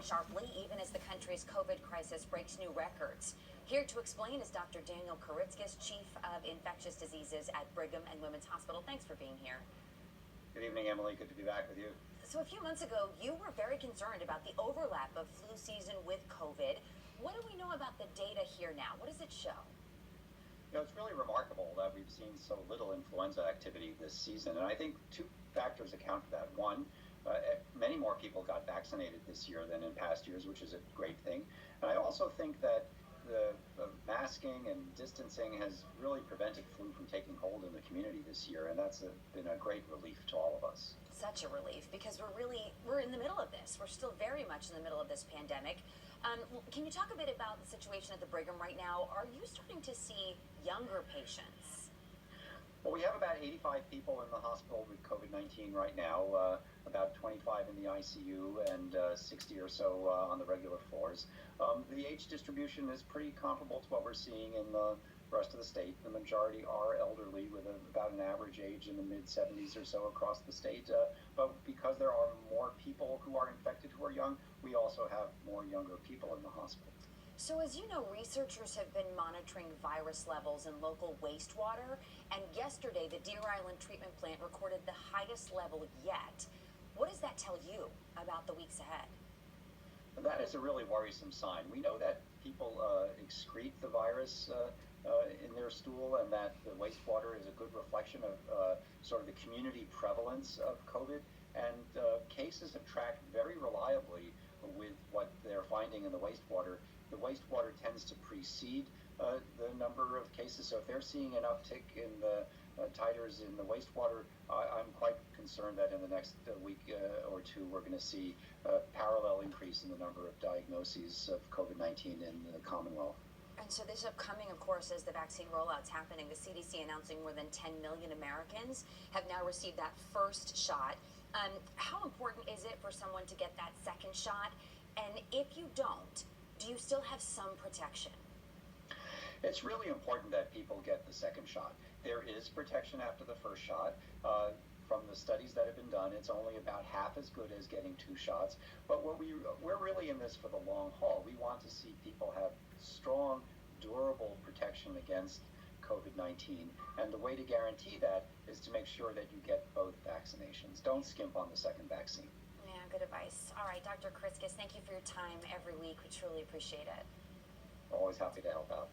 sharply, even as the country's COVID crisis breaks new records. Here to explain is Dr. Daniel Karitzkis, Chief of Infectious Diseases at Brigham and Women's Hospital. Thanks for being here. Good evening, Emily. Good to be back with you. So a few months ago, you were very concerned about the overlap of flu season with COVID. What do we know about the data here now? What does it show? You know, it's really remarkable that we've seen so little influenza activity this season, and I think two factors account for that. One, many more people got vaccinated this year than in past years, which is a great thing. And I also think that the masking and distancing has really prevented flu from taking hold in the community this year, and that's been a great relief to all of us. Such a relief, because we're in the middle of this. We're still very much in the middle of this pandemic. Can you talk a bit about the situation at the Brigham right now? Are you starting to see younger patients? Well, we have about 85 people in the hospital with COVID-19 right now, about 25 in the ICU and 60 or so on the regular floors. The age distribution is pretty comparable to what we're seeing in the rest of the state. The majority are elderly with about an average age in the mid-70s or so across the state. But because there are more people who are infected who are young, we also have more younger people in the hospital. So as you know, researchers have been monitoring virus levels in local wastewater, and yesterday the Deer Island treatment plant recorded the highest level yet. What does that tell you about the weeks ahead? That is a really worrisome sign. We know that people excrete the virus in their stool, and that the wastewater is a good reflection of sort of the community prevalence of COVID, and cases have tracked very reliably with what they're finding in the wastewater. The wastewater tends to precede the number of cases, so if they're seeing an uptick in the titers in the wastewater, I'm quite concerned that in the next week or two we're going to see a parallel increase in the number of diagnoses of COVID-19 in the Commonwealth. And so this upcoming, of course, as the vaccine rollout's happening, the CDC announcing more than 10 million Americans have now received that first shot. How important is it for someone to get that second shot? And if you don't, do you still have some protection? It's really important that people get the second shot. There is protection after the first shot. From the studies that have been done, it's only about half as good as getting two shots. But we're really in this for the long haul. We want to see people have strong, durable protection against COVID-19. And the way to guarantee that is to make sure that you get both vaccinations. Don't skimp on the second vaccine. Yeah, good advice. All right, Dr. Karitzkis, thank you for your time every week. We truly appreciate it. Always happy to help out.